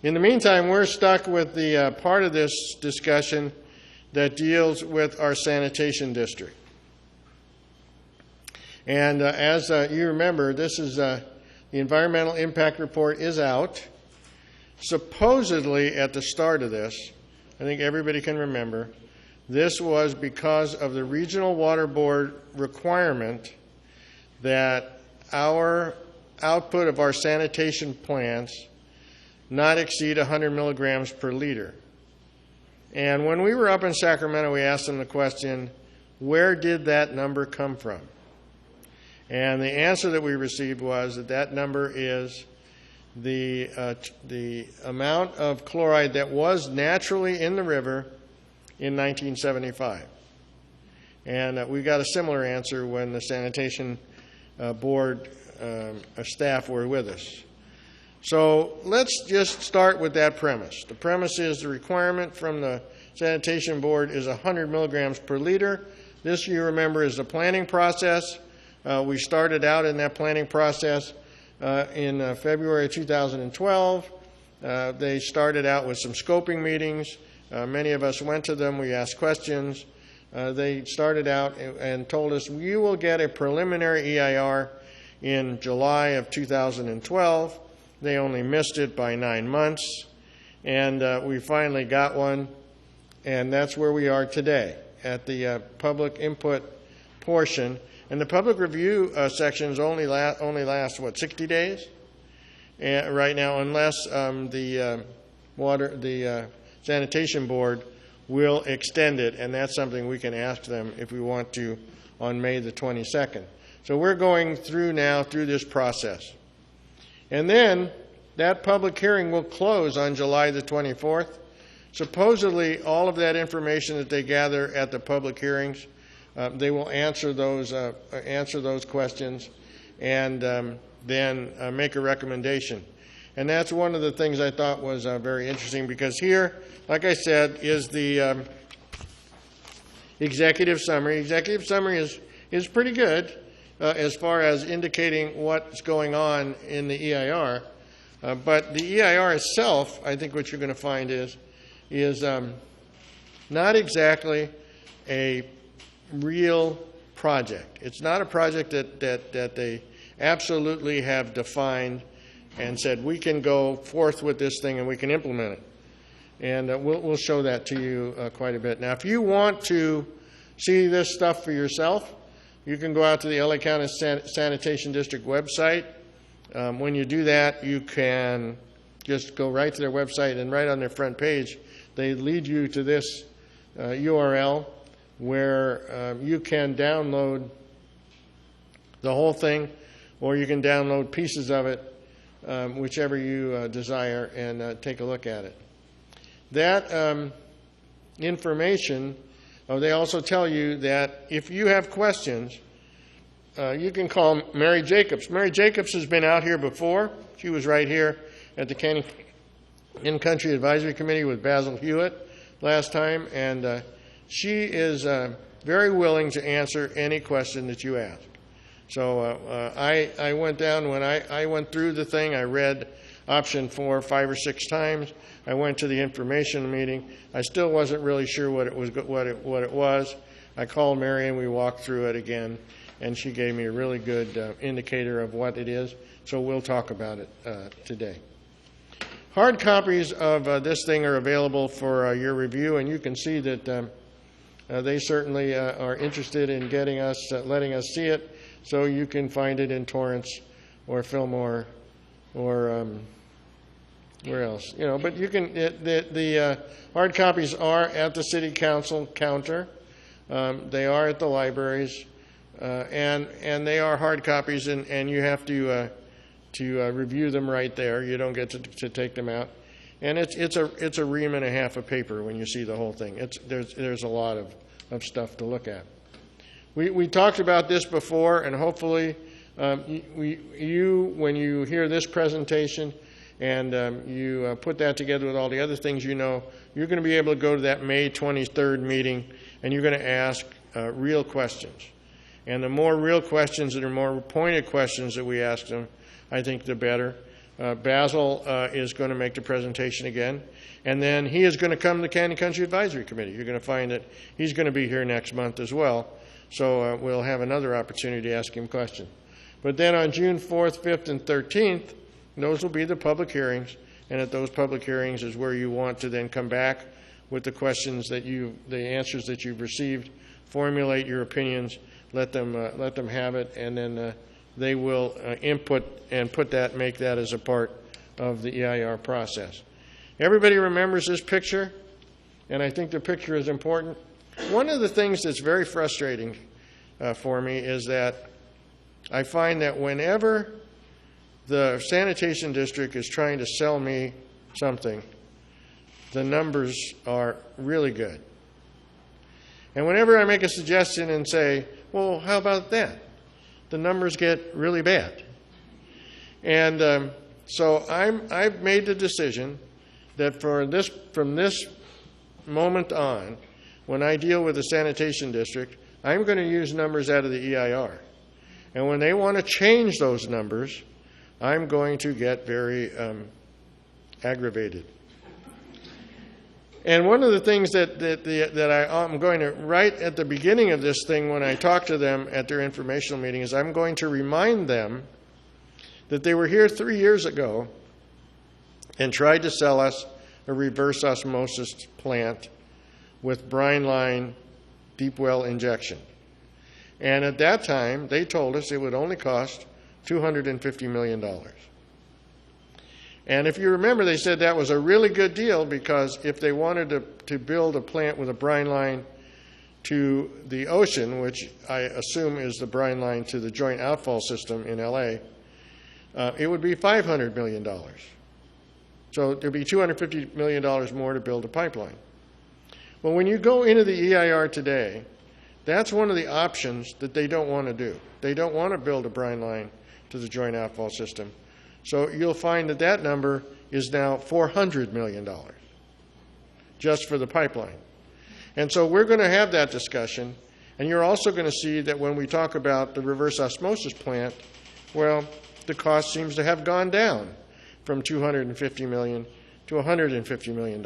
In the meantime, we're stuck with the part of this discussion that deals with our sanitation district. And as you remember, this is the environmental impact report is out. Supposedly at the start of this, I think everybody can remember, this was because of the Regional Water Board requirement that our output of our sanitation plants not exceed 100 milligrams per liter. And when we were up in Sacramento, we asked them the question, where did that number come from? And the answer that we received was that that number is the amount of chloride that was naturally in the river in 1975. And we got a similar answer when the sanitation board staff were with us. So let's just start with that premise. The premise is the requirement from the sanitation board is 100 milligrams per liter. This, you remember, is the planning process. We started out in that planning process in February 2012. They started out with some scoping meetings. Many of us went to them. We asked questions. They started out and told us, you will get a preliminary EIR in July of 2012. They only missed it by 9 months. And we finally got one. And that's where we are today at the public input portion. And the public review sections only last, what, 60 days? Right now, unless the sanitation board will extend it, and that's something we can ask them if we want to on May the 22nd. So we're going through now through this process. And then that public hearing will close on July the 24th. Supposedly, all of that information that they gather at the public hearings, they will answer those questions and then make a recommendation. And that's one of the things I thought was very interesting, because here, like I said, is the executive summary. Executive summary is pretty good as far as indicating what's going on in the EIR. But the EIR itself, I think what you're going to find is not exactly a real project. It's not a project that they absolutely have defined and said, we can go forth with this thing and we can implement it. And we'll show that to you quite a bit. Now, if you want to see this stuff for yourself, you can go out to the LA County Sanitation District website. When you do that, you can just go right to their website, and right on their front page, they lead you to this URL where you can download the whole thing, or you can download pieces of it, whichever you desire, and take a look at it. That information, they also tell you that if you have questions, you can call Mary Jacobs. Mary Jacobs has been out here before. She was right here at the County In-Country Advisory Committee with Basil Hewitt last time, and she is very willing to answer any question that you ask. So I went down, when I went through the thing, I read option 4 5 or 6 times. I went to the information meeting. I still wasn't really sure what it was. I called Mary and we walked through it again, and she gave me a really good indicator of what it is. So we'll talk about it today. Hard copies of this thing are available for your review, and you can see that they certainly are interested in letting us see it. So you can find it in Torrance or Fillmore or where else, but you can. The hard copies are at the City Council counter. They are at the libraries, and they are hard copies, and you have to review them right there. You don't get to take them out, and it's a ream and a half of paper when you see the whole thing. There's a lot of stuff to look at. We talked about this before, and hopefully when you hear this presentation and you put that together with all the other things you're going to be able to go to that May 23rd meeting, and you're going to ask real questions. And the more real questions and the more pointed questions that we ask them, I think the better. Basil is going to make the presentation again. And then he is going to come to the Canyon Country Advisory Committee. You're going to find that he's going to be here next month as well. So we'll have another opportunity to ask him questions. But then on June 4th, 5th, and 13th, those will be the public hearings. And at those public hearings is where you want to then come back with the questions that the answers that you've received, formulate your opinions, let them have it, and then they will input and make that as a part of the EIR process. Everybody remembers this picture, and I think the picture is important. One of the things that's very frustrating for me is that I find that whenever the sanitation district is trying to sell me something, the numbers are really good. And whenever I make a suggestion and say, well, how about that? The numbers get really bad. And so I've made the decision that from this moment on, when I deal with the sanitation district, I'm going to use numbers out of the EIR. And when they want to change those numbers, I'm going to get very aggravated. And one of the things that I'm going to write at the beginning of this thing when I talk to them at their informational meeting is I'm going to remind them that they were here 3 years ago and tried to sell us a reverse osmosis plant with brine line deep well injection. And at that time, they told us it would only cost $250 million. And if you remember, they said that was a really good deal because if they wanted to build a plant with a brine line to the ocean, which I assume is the brine line to the joint outfall system in LA, it would be $500 million. So there'd be $250 million more to build a pipeline. Well, when you go into the EIR today, that's one of the options that they don't want to do. They don't want to build a brine line to the joint outfall system. So you'll find that that number is now $400 million just for the pipeline. And so we're going to have that discussion. And you're also going to see that when we talk about the reverse osmosis plant, well, the cost seems to have gone down from $250 million to $150 million.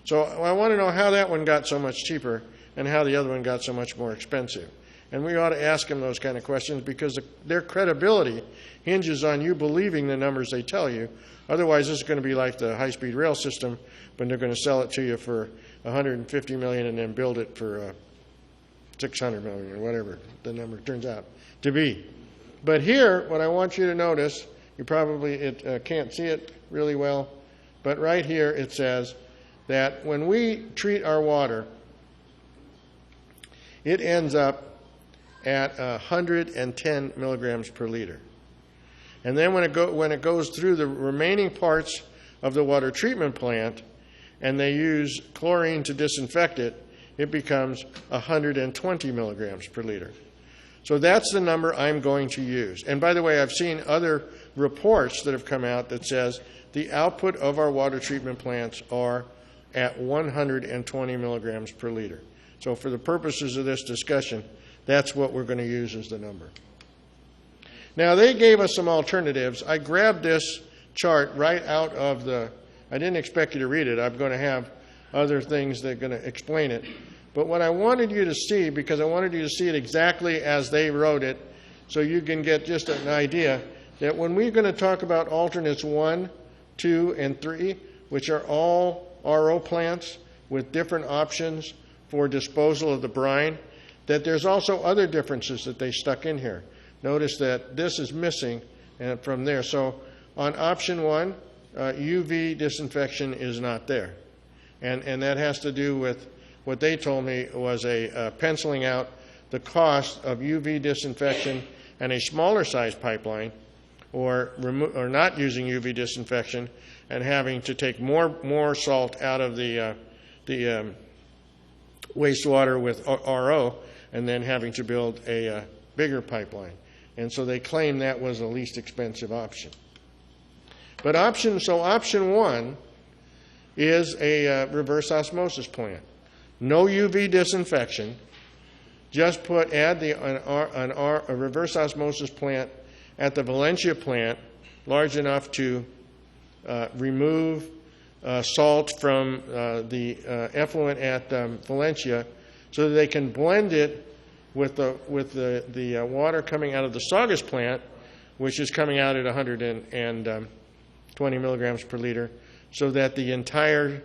So I want to know how that one got so much cheaper and how the other one got so much more expensive. And we ought to ask them those kind of questions because their credibility hinges on you believing the numbers they tell you. Otherwise, this is going to be like the high-speed rail system when they're going to sell it to you for $150 million and then build it for $600 million or whatever the number turns out to be. But here, what I want you to notice, you probably can't see it really well, but right here it says that when we treat our water, it ends up at 110 milligrams per liter. And then when it goes through the remaining parts of the water treatment plant and they use chlorine to disinfect it, it becomes 120 milligrams per liter. So that's the number I'm going to use. And by the way, I've seen other reports that have come out that says the output of our water treatment plants are at 120 milligrams per liter. So for the purposes of this discussion, that's what we're going to use as the number. Now, they gave us some alternatives. I grabbed this chart right out of I didn't expect you to read it. I'm going to have other things that are going to explain it. But what I wanted you to see, because I wanted you to see it exactly as they wrote it, so you can get just an idea, that when we're going to talk about alternates 1, 2, and 3, which are all RO plants with different options for disposal of the brine, that there's also other differences that they stuck in here. Notice that this is missing from there. So on option 1, UV disinfection is not there. And that has to do with what they told me was penciling out the cost of UV disinfection and a smaller size pipeline, or not using UV disinfection and having to take more salt out of the wastewater with RO and then having to build a bigger pipeline. And so they claim that was the least expensive option. But option 1 is a reverse osmosis plant. No UV disinfection. Just add a reverse osmosis plant at the Valencia plant large enough to remove salt from the effluent at Valencia, so that they can blend it with the water coming out of the Saugus plant, which is coming out at 120 milligrams per liter, so that the entire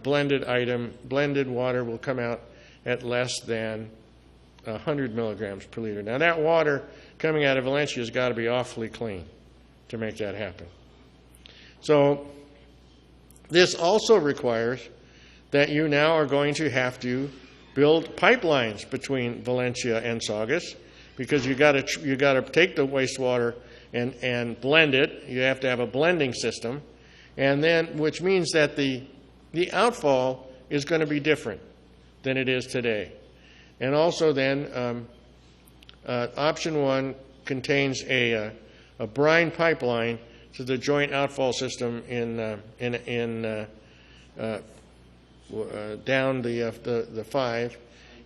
blended water will come out at less than 100 milligrams per liter. Now, that water coming out of Valencia has got to be awfully clean to make that happen. So this also requires that you now are going to have to build pipelines between Valencia and Saugus, because you got to take the wastewater and blend it. You have to have a blending system, and then, which means that the outfall is going to be different than it is today. And also then, option 1 contains a brine pipeline to the joint outfall system down the 5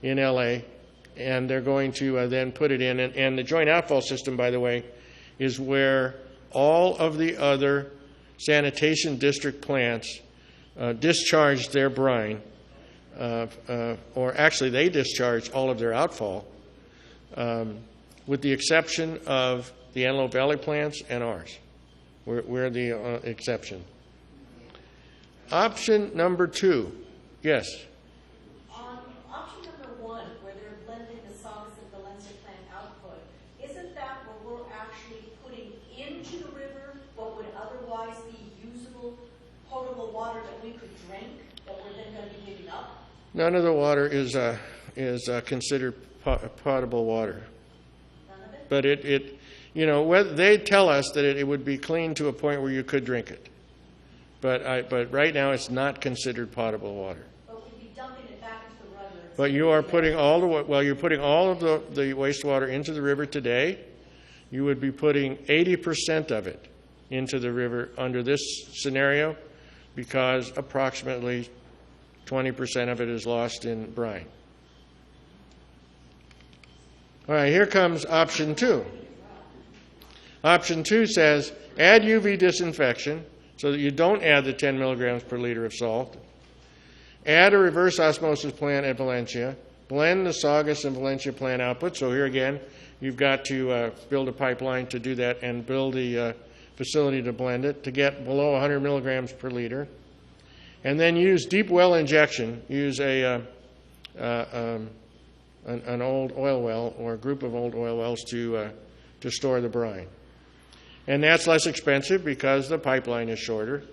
in LA, and they're going to then put it in. And the joint outfall system, by the way, is where all of the other sanitation district plants discharge their brine, or actually they discharge all of their outfall, with the exception of the Antelope Valley plants and ours. We're the exception. Option number 2. Yes? On option number 1, where they're blending the Saugus and Valencia plant output, isn't that what we're actually putting into the river, what would otherwise be usable, potable water that we could drink, that we're then going to be giving up? None of the water is considered potable water. None of it? But they tell us that it would be clean to a point where you could drink it. But right now it's not considered potable water. But we'd be dumping it back into the river. But you are putting you're putting all of the wastewater into the river today. You would be putting 80% of it into the river under this scenario, because approximately 20% of it is lost in brine. All right, here comes option 2. Option 2 says add UV disinfection so that you don't add the 10 milligrams per liter of salt. Add a reverse osmosis plant at Valencia. Blend the Saugus and Valencia plant output. So here again, you've got to build a pipeline to do that and build the facility to blend it to get below 100 milligrams per liter. And then use deep well injection. Use an old oil well or a group of old oil wells to store the brine. And that's less expensive because the pipeline is shorter.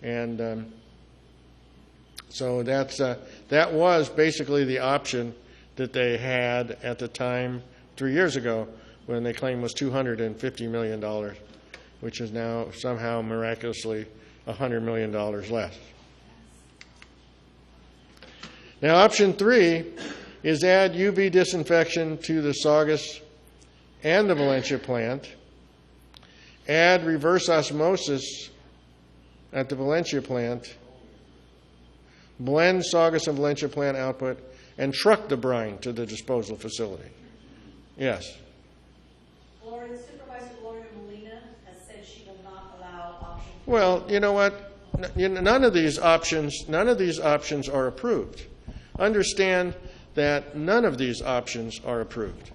And so that was basically the option that they had at the time 3 years ago, when they claimed was $250 million, which is now somehow miraculously $100 million less. Now, option 3 is add UV disinfection to the Saugus and the Valencia plant. Add reverse osmosis at the Valencia plant. Blend Saugus and Valencia plant output, and truck the brine to the disposal facility. Yes? Supervisor Gloria Molina has said she will not allow option 3. Well, you know what? None of these options are approved. Understand that none of these options are approved.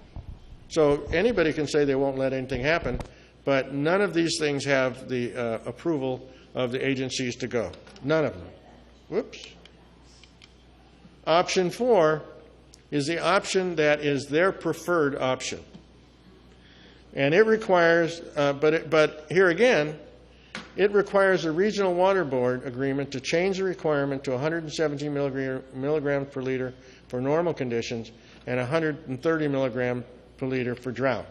So anybody can say they won't let anything happen, but none of these things have the approval of the agencies to go. None of them. Whoops. Option 4 is the option that is their preferred option. And it requires, but here again, it requires a regional water board agreement to change the requirement to 117 milligrams per liter for normal conditions and 130 milligrams per liter for drought.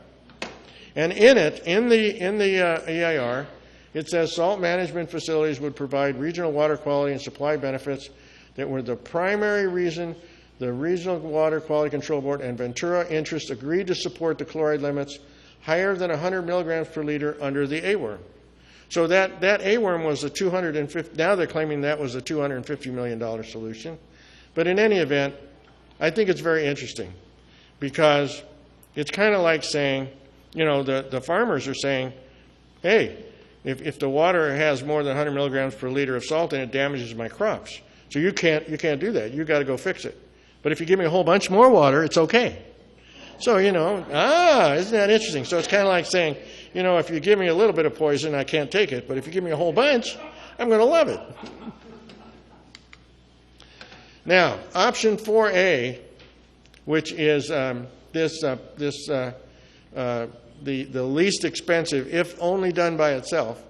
And in the EIR, it says salt management facilities would provide regional water quality and supply benefits that were the primary reason the Regional Water Quality Control Board and Ventura interests agreed to support the chloride limits higher than 100 milligrams per liter under the A-worm. So that A-worm was a now they're claiming that was a $250 million solution. But in any event, I think it's very interesting, because it's kind of like saying, the farmers are saying, hey, if the water has more than 100 milligrams per liter of salt in it, damages my crops. So you can't do that. You got to go fix it. But if you give me a whole bunch more water, it's okay. So, isn't that interesting? So it's kind of like saying, if you give me a little bit of poison, I can't take it. But if you give me a whole bunch, I'm going to love it. Now, option 4A, which is the least expensive, if only done by itself,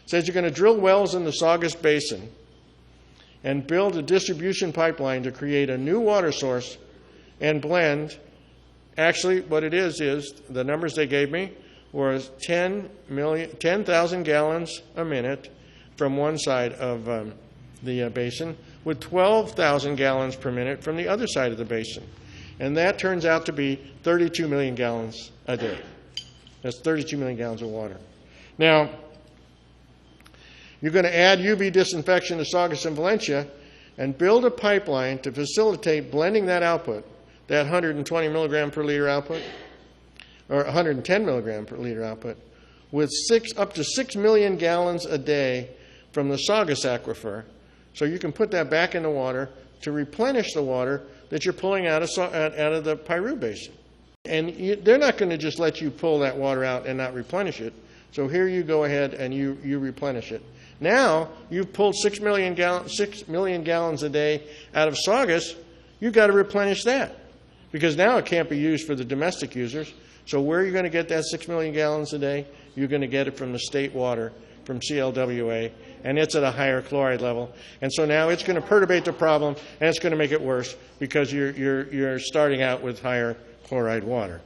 says you're going to drill wells in the Saugus Basin and build a distribution pipeline to create a new water source and blend. Actually, what it is the numbers they gave me was 10,000 gallons a minute from one side of the basin, with 12,000 gallons per minute from the other side of the basin. And that turns out to be 32 million gallons a day. That's 32 million gallons of water. Now, you're going to add UV disinfection to Saugus and Valencia and build a pipeline to facilitate blending that output, that 120 milligram per liter output, or 110 milligram per liter output, with up to 6 million gallons a day from the Saugus aquifer. So you can put that back in the water to replenish the water that you're pulling out of the Piru Basin. And they're not going to just let you pull that water out and not replenish it. So here you go ahead and you replenish it. Now you've pulled 6 million gallons a day out of Saugus. You've got to replenish that, because now it can't be used for the domestic users. So where are you going to get that 6 million gallons a day? You're going to get it from the state water, from CLWA, and it's at a higher chloride level. And so now it's going to perturbate the problem, and it's going to make it worse because you're starting out with higher chloride water.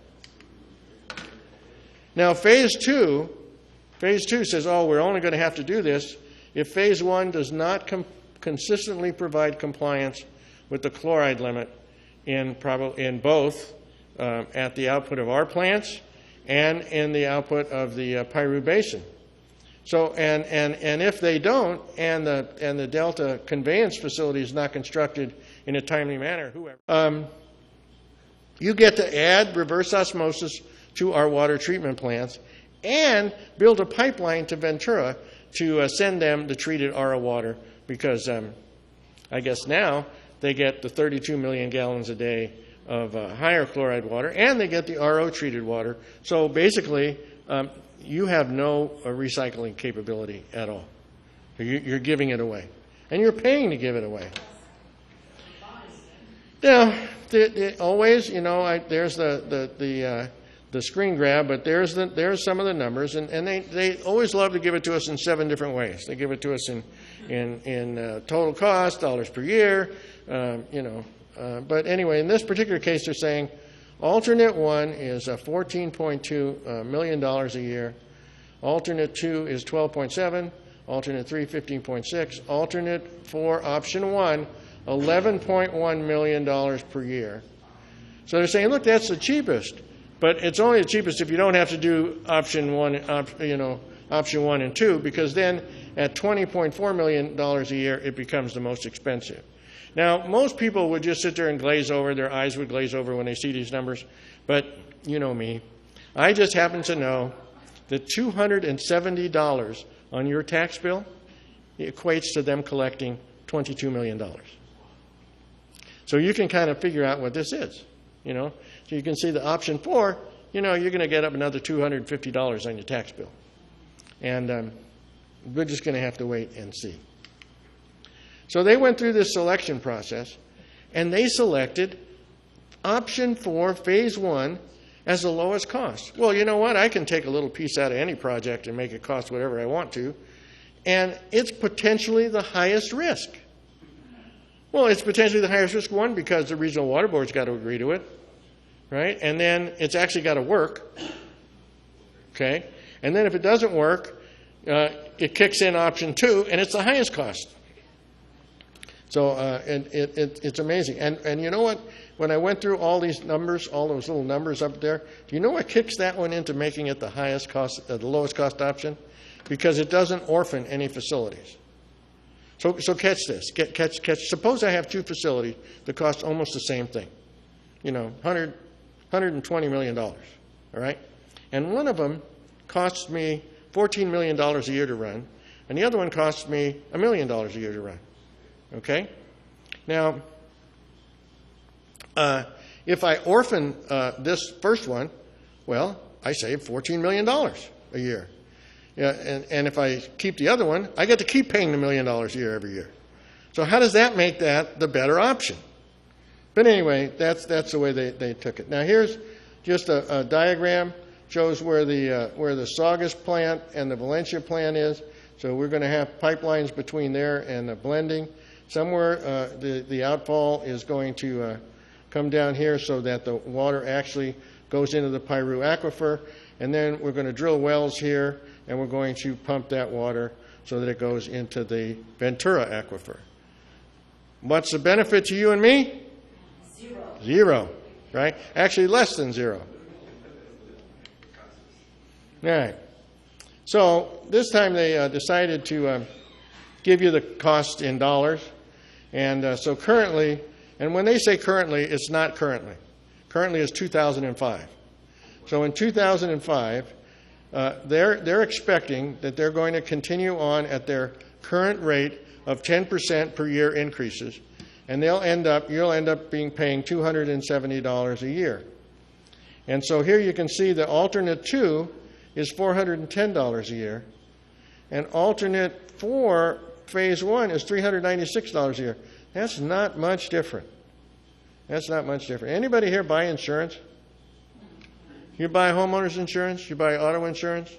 Now phase two says, we're only going to have to do this if phase one does not consistently provide compliance with the chloride limit in both at the output of our plants and in the output of the Piru Basin. So, and if they don't, and the Delta conveyance facility is not constructed in a timely manner, you get to add reverse osmosis to our water treatment plants and build a pipeline to Ventura to send them the treated RO water, because I guess now they get the 32 million gallons a day of higher chloride water, and they get the RO treated water. So basically, you have no recycling capability at all. You're giving it away, and you're paying to give it away. Now, always, there's the screen grab, but there's some of the numbers, and they always love to give it to us in 7 different ways. They give it to us in total cost, dollars per year, But anyway, in this particular case, they're saying alternate 1 is $14.2 million a year. Alternate 2 is 12.7. Alternate 3, 15.6. Alternate 4, option 1, $11.1 million per year. So they're saying, look, that's the cheapest, but it's only the cheapest if you don't have to do option 1, option 1 and 2, because then at $20.4 million a year, it becomes the most expensive. Now, most people would just sit there and glaze over. Their eyes would glaze over when they see these numbers. But you know me. I just happen to know that $270 on your tax bill equates to them collecting $22 million. So you can kind of figure out what this is. So you can see the option 4, you're going to get up another $250 on your tax bill. And we're just going to have to wait and see. So they went through this selection process, and they selected option 4, phase 1, as the lowest cost. Well, you know what? I can take a little piece out of any project and make it cost whatever I want to, and it's potentially the highest risk. Well, it's potentially the highest risk, 1, because the regional water board's got to agree to it, right? And then it's actually got to work, okay? And then if it doesn't work, it kicks in option 2, and it's the highest cost. So it's amazing. And you know what? When I went through all these numbers, all those little numbers up there, do you know what kicks that one into making it the highest cost, the lowest cost option? Because it doesn't orphan any facilities. So catch this. Catch. Suppose I have 2 facilities that cost almost the same thing. $120 million. All right? And one of them costs me $14 million a year to run, and the other one costs me $1 million a year to run. Okay? Now, if I orphan this first one, well, I save $14 million a year. Yeah, and if I keep the other one, I get to keep paying the $1 million a year every year. So how does that make that the better option? But anyway, that's the way they took it. Now here's just a diagram, shows where the Saugus plant and the Valencia plant is. So we're going to have pipelines between there and the blending. Somewhere the outfall is going to come down here so that the water actually goes into the Piru aquifer. And then we're going to drill wells here, and we're going to pump that water so that it goes into the Ventura aquifer. What's the benefit to you and me? Zero. Zero, right? Actually, less than zero. All right. So this time they decided to give you the cost in dollars. And so currently, and when they say currently, it's not currently. Currently is 2005. So in 2005, they're expecting that they're going to continue on at their current rate of 10% per year increases, and you'll end up paying $270 a year. And so here you can see the alternate 2 is $410 a year, and alternate 4, phase 1, is $396 a year. That's not much different. That's not much different. Anybody here buy insurance? You buy homeowners insurance? You buy auto insurance?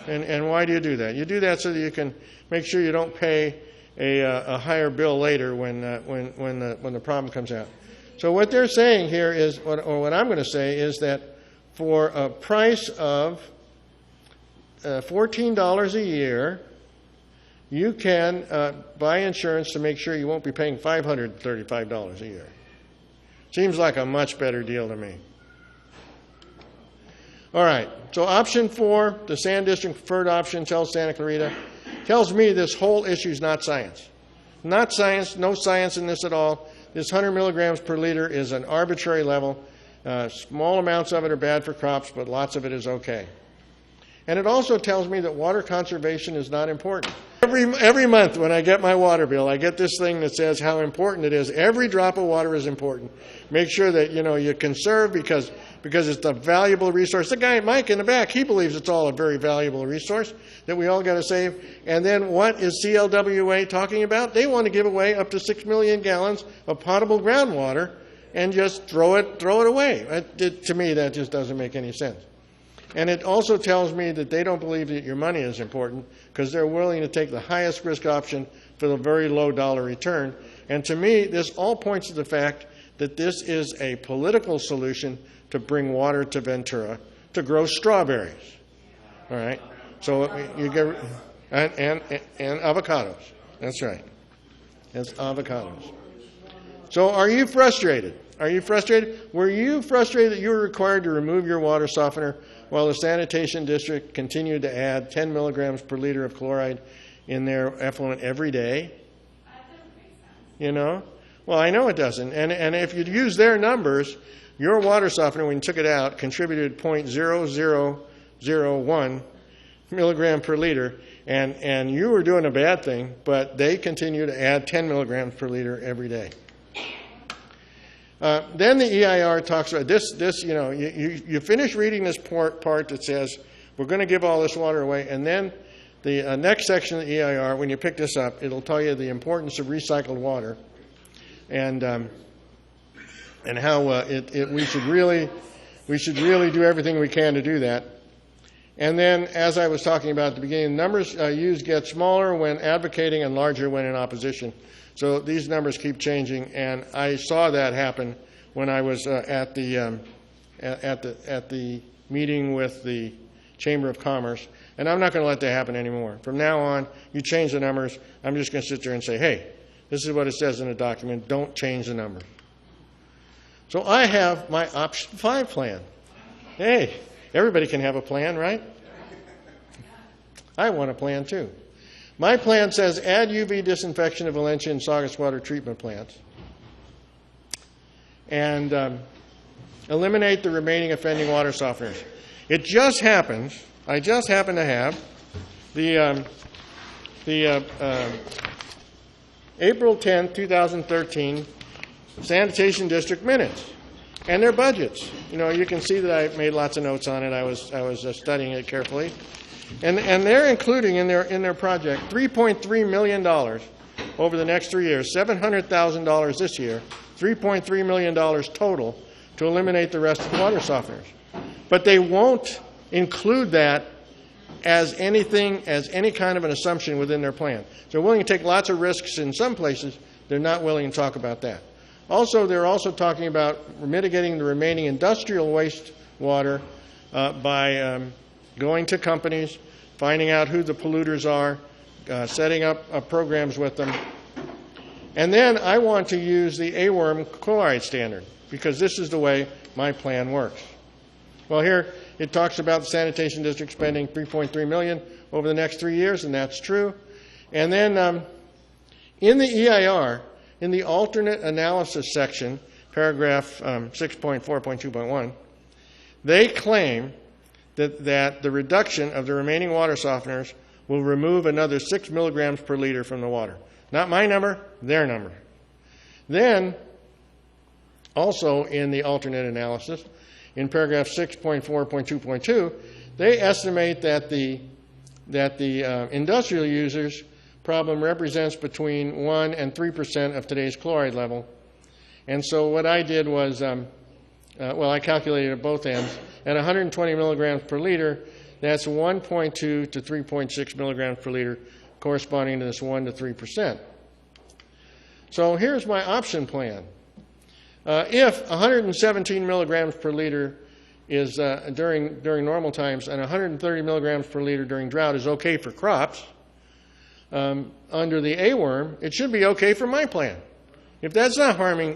And why do you do that? You do that so that you can make sure you don't pay a higher bill later when the problem comes out. So what they're saying here is, or what I'm going to say is that for a price of $14 a year, you can buy insurance to make sure you won't be paying $535 a year. Seems like a much better deal to me. All right, so option 4, the Sand District preferred option, tells Santa Clarita, tells me this whole issue is not science. Not science, no science in this at all. This 100 milligrams per liter is an arbitrary level. Small amounts of it are bad for crops, but lots of it is okay. And it also tells me that water conservation is not important. Every month when I get my water bill, I get this thing that says how important it is. Every drop of water is important. Make sure that you conserve because it's a valuable resource. The guy, Mike, in the back, he believes it's all a very valuable resource that we all got to save. And then what is CLWA talking about? They want to give away up to 6 million gallons of potable groundwater and just throw it away. To me, that just doesn't make any sense. And it also tells me that they don't believe that your money is important because they're willing to take the highest risk option for the very low dollar return. And to me, this all points to the fact that this is a political solution to bring water to Ventura to grow strawberries. All right? So you get and avocados. That's right. It's avocados. So are you frustrated? Are you frustrated? Were you frustrated that you were required to remove your water softener while the Sanitation District continued to add 10 milligrams per liter of chloride in their effluent every day? That doesn't make sense. Well, I know it doesn't. And if you use their numbers, your water softener, when you took it out, contributed 0.0001 milligram per liter, and you were doing a bad thing, but they continue to add 10 milligrams per liter every day. Then the EIR talks about this. You finish reading this part that says we're going to give all this water away, and then the next section of the EIR, when you pick this up, it'll tell you the importance of recycled water, and how we should really do everything we can to do that. And then, as I was talking about at the beginning, numbers used get smaller when advocating and larger when in opposition. So these numbers keep changing, and I saw that happen when I was at the meeting with the Chamber of Commerce. And I'm not going to let that happen anymore. From now on, you change the numbers. I'm just going to sit there and say, hey, this is what it says in the document. Don't change the number. So I have my option 5 plan. Hey, everybody can have a plan, right? I want a plan too. My plan says add UV disinfection of Valencia and Saugus water treatment plants and eliminate the remaining offending water softeners. It just happens, I just happen to have the April 10, 2013 Sanitation District minutes and their budgets. You know, you can see that I made lots of notes on it. I was studying it carefully, and they're including in their project $3.3 million over the next 3 years, $700,000 this year, $3.3 million total to eliminate the rest of the water softeners. But they won't include that as any kind of an assumption within their plan. They're willing to take lots of risks in some places. They're not willing to talk about that. Also, they're also talking about mitigating the remaining industrial wastewater by going to companies, finding out who the polluters are, setting up programs with them. And then I want to use the AWRM chloride standard because this is the way my plan works. Well, here it talks about the sanitation district spending $3.3 million over the next 3 years, and that's true. And then in the EIR, in the alternate analysis section, paragraph 6.4.2.1, they claim that the reduction of the remaining water softeners will remove another 6 milligrams per liter from the water. Not my number, their number. Then, also in the alternate analysis, in paragraph 6.4.2.2, they estimate that the industrial users problem represents between 1 and 3% of today's chloride level. And so what I did was, I calculated at both ends. At 120 milligrams per liter, that's 1.2 to 3.6 milligrams per liter, corresponding to this 1 to 3%. So here's my option plan. If 117 milligrams per liter is during normal times and 130 milligrams per liter during drought is okay for crops, under the AWRM, it should be okay for my plan. If that's not harming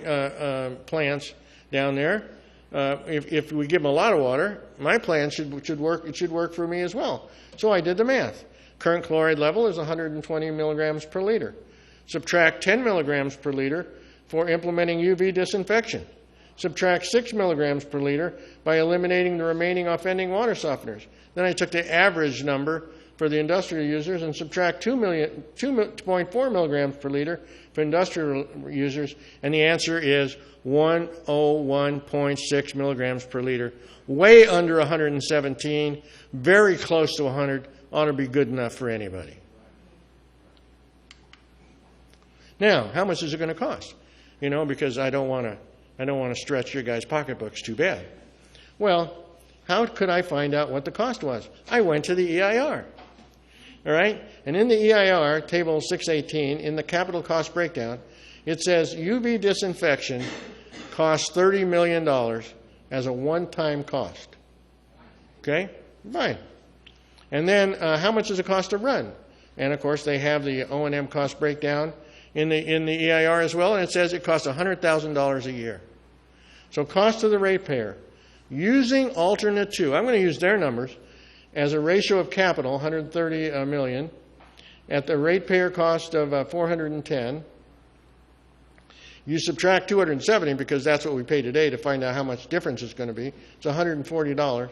plants down there, if we give them a lot of water, my plan should work. It should work for me as well. So I did the math. Current chloride level is 120 milligrams per liter. Subtract 10 milligrams per liter for implementing UV disinfection. Subtract 6 milligrams per liter by eliminating the remaining offending water softeners. Then I took the average number for the industrial users and subtract 2.4 milligrams per liter for industrial users, and the answer is 101.6 milligrams per liter. Way under 117, very close to 100, ought to be good enough for anybody. Now, how much is it going to cost? You know, because I don't want to stretch your guys' pocketbooks too bad. Well, how could I find out what the cost was? I went to the EIR. All right? And in the EIR, table 618, in the capital cost breakdown, it says UV disinfection costs $30 million as a one-time cost. Okay? Fine. And then how much does it cost to run? And, of course, they have the O&M cost breakdown in the EIR as well, and it says it costs $100,000 a year. So cost to the ratepayer, using alternate 2, I'm going to use their numbers, as a ratio of capital, 130 million, at the ratepayer cost of 410. You subtract 270 because that's what we pay today to find out how much difference it's going to be. It's $140.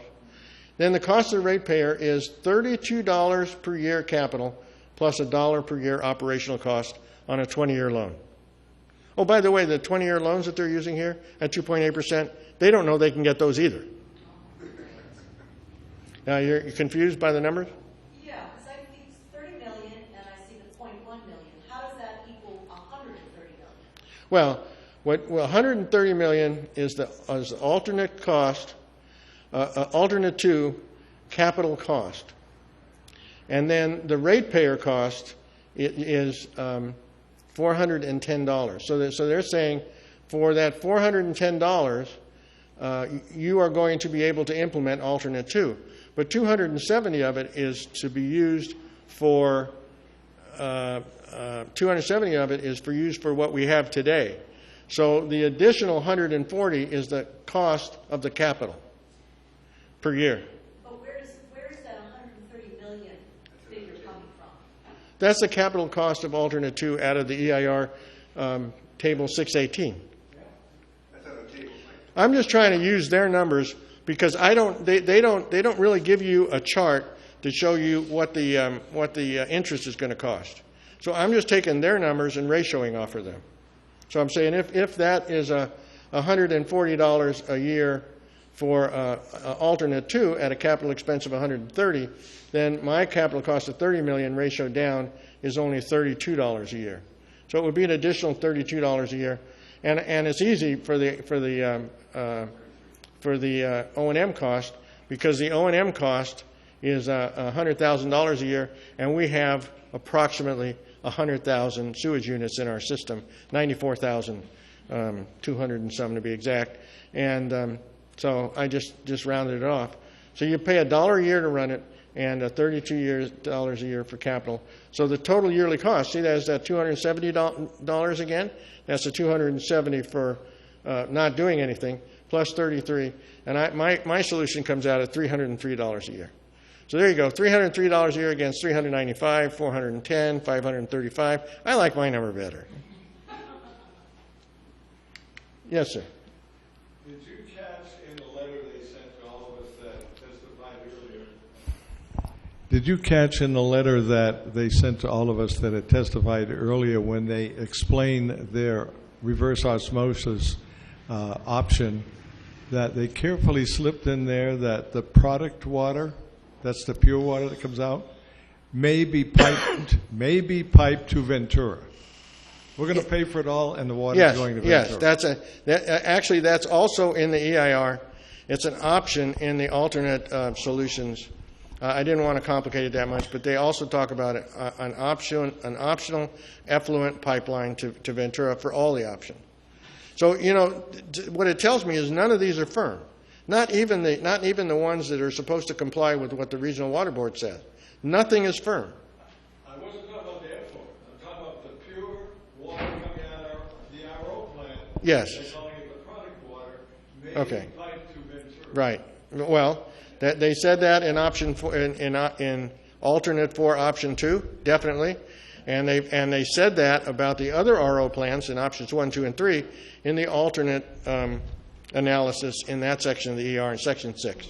Then the cost of the ratepayer is $32 per year capital plus $1 per year operational cost on a 20-year loan. Oh, by the way, the 20-year loans that they're using here at 2.8%, they don't know they can get those either. Now, you're confused by the numbers? Yeah, because I think it's 30 million and I see the 0.1 million. How does that equal 130 million? Well, 130 million is the alternate cost, alternate 2 capital cost. And then the ratepayer cost is $410. So they're saying for that $410, you are going to be able to implement alternate 2. But 270 of it is to be used for 270 of it is used for what we have today. So the additional 140 is the cost of the capital per year. But where is that 130 million figure coming from? That's the capital cost of alternate 2 out of the EIR table 618. I'm just trying to use their numbers because they don't really give you a chart to show you what the interest is going to cost. So I'm just taking their numbers and ratioing off of them. So I'm saying if that is $140 a year for alternate 2 at a capital expense of $130, then my capital cost of $30 million ratio down is only $32 a year. So it would be an additional $32 a year, and it's easy for the O&M cost, because the O&M cost is $100,000 a year, and we have approximately 100,000 sewage units in our system, 94,200 and some to be exact, and so I just rounded it off. So you pay $1 a year to run it, and $32 a year for capital. So the total yearly cost, see, that's that $270 again. That's the $270 for not doing anything, plus 33, and my solution comes out at $303 a year. So there you go, $303 a year against $395, $410, $535. I like my number better. Yes, sir. Did you catch in the letter they sent to all of us that testified earlier? Did you catch in the letter that they sent to all of us that had testified earlier when they explained their reverse osmosis option, that they carefully slipped in there that the product water, that's the pure water that comes out, may be piped to Ventura? We're going to pay for it all, and the water is going to Ventura. Yes, actually that's also in the EIR. It's an option in the alternate solutions. I didn't want to complicate it that much, but they also talk about it, an optional effluent pipeline to Ventura for all the options. So, you know, what it tells me is none of these are firm. Not even the ones that are supposed to comply with what the Regional Water Board says. Nothing is firm. I wasn't talking about the effluent. I'm talking about the pure water coming out of the RO plant. Yes. They're calling it the product water. May Okay. be piped to Ventura. Right. Well, they said that in option in alternate 4 option 2, definitely, and they said that about the other RO plants in options 1, 2, and 3 in the alternate analysis in that section of the ER in section 6.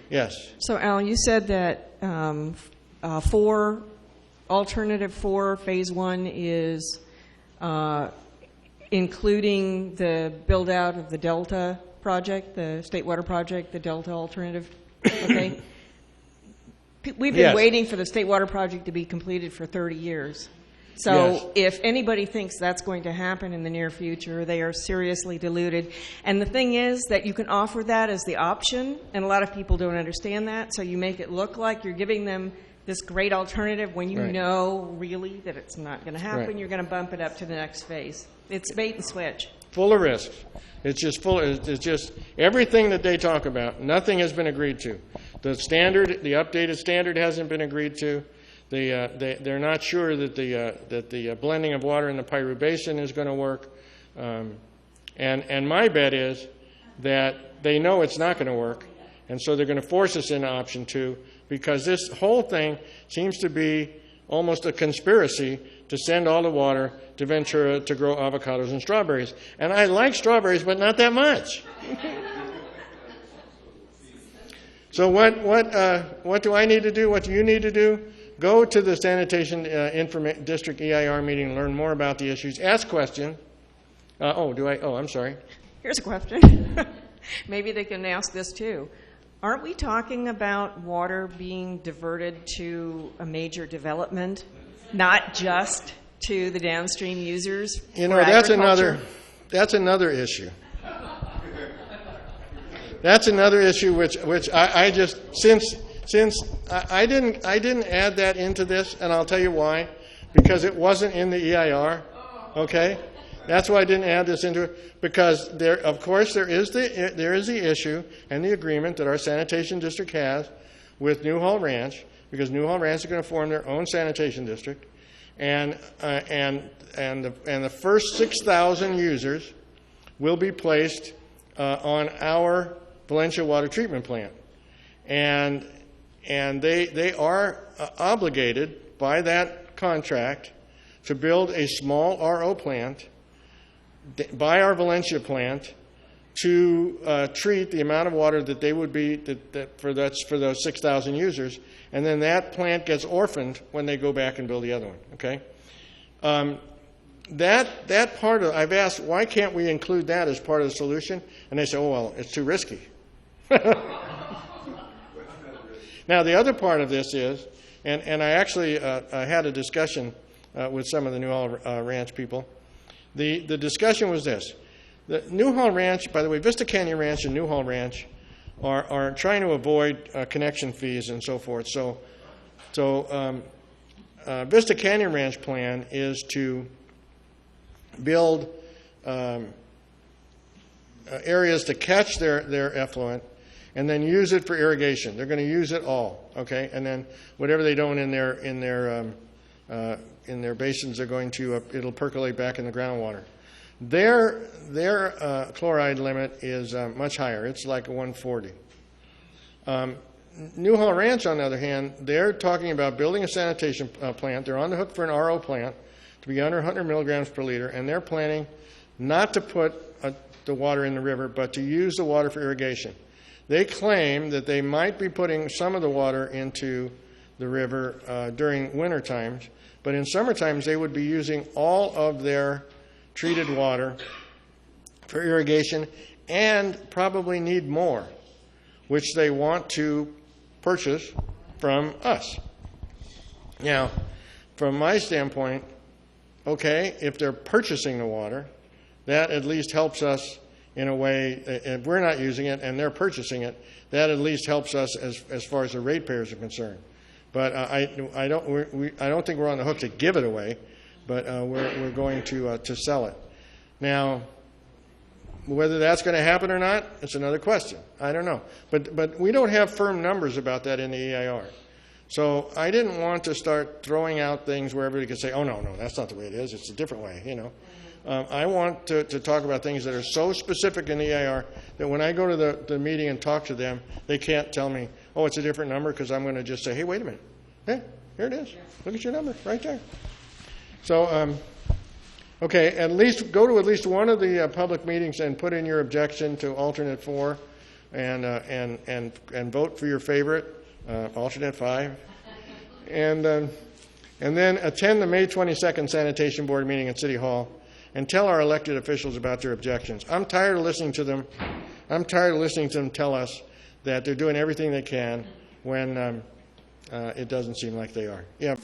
Yes. So, Al, you said that alternative 4, phase 1 is including the build out of the Delta project, the State Water Project, the Delta alternative. Okay. We've been waiting for the State Water Project to be completed for 30 years. So if anybody thinks that's going to happen in the near future, they are seriously deluded. And the thing is that you can offer that as the option, and a lot of people don't understand that, so you make it look like you're giving them this great alternative when you know really that it's not going to happen. You're going to bump it up to the next phase. It's bait and switch. Full of risks. It's just everything that they talk about, nothing has been agreed to. The updated standard hasn't been agreed to. They're not sure that the blending of water in the Piru Basin is going to work. And my bet is that they know it's not going to work, and so they're going to force us into option 2, because this whole thing seems to be almost a conspiracy to send all the water to Ventura to grow avocados and strawberries. And I like strawberries, but not that much. So what do I need to do? What do you need to do? Go to the Sanitation District EIR meeting and learn more about the issues. Ask questions. I'm sorry. Here's a question. Maybe they can ask this too. Aren't we talking about water being diverted to a major development, not just to the downstream users? You know, that's another issue. That's another issue which I just since I didn't add that into this, and I'll tell you why, because it wasn't in the EIR. Okay, that's why I didn't add this into it, because there is the issue and the agreement that our sanitation district has with Newhall Ranch, because Newhall Ranch is going to form their own sanitation district, and the first 6,000 users will be placed on our Valencia water treatment plant, and they are obligated by that contract to build a small RO plant by our Valencia plant to treat the amount of water that they would be for those 6,000 users, and then that plant gets orphaned when they go back and build the other one. Okay, that part of, I've asked, why can't we include that as part of the solution? And they say, oh well, it's too risky. Now the other part of this is, and I actually I had a discussion with some of the Newhall Ranch people. The discussion was this. The Newhall Ranch, by the way, Vista Canyon Ranch and Newhall Ranch are trying to avoid connection fees and so forth. So Vista Canyon Ranch plan is to build areas to catch their effluent and then use it for irrigation. They're going to use it all, okay? And then whatever they don't in their basins, they're going to it'll percolate back in the groundwater. Their chloride limit is much higher. It's like a 140. Newhall Ranch, on the other hand, they're talking about building a sanitation plant. They're on the hook for an RO plant to be under 100 milligrams per liter, and they're planning not to put the water in the river, but to use the water for irrigation. They claim that they might be putting some of the water into the river during winter times, but in summer times they would be using all of their treated water for irrigation and probably need more, which they want to purchase from us. Now, from my standpoint, okay, if they're purchasing the water, that at least helps us in a way. If we're not using it and they're purchasing it, that at least helps us as far as the ratepayers are concerned. But I don't think we're on the hook to give it away, but we're going to sell it. Now, whether that's going to happen or not, it's another question. I don't know. But we don't have firm numbers about that in the EIR. So I didn't want to start throwing out things where everybody could say, oh, no, that's not the way it is. It's a different way, you know. I want to talk about things that are so specific in the EIR that when I go to the meeting and talk to them, they can't tell me, oh, it's a different number, because I'm going to just say, hey, wait a minute. Hey, here it is. Look at your number right there. So, okay, at least go to at least one of the public meetings and put in your objection to alternate 4 and vote for your favorite, alternate 5. And then attend the May 22nd Sanitation Board meeting at City Hall and tell our elected officials about their objections. I'm tired of listening to them. I'm tired of listening to them tell us that they're doing everything they can when it doesn't seem like they are. Yeah.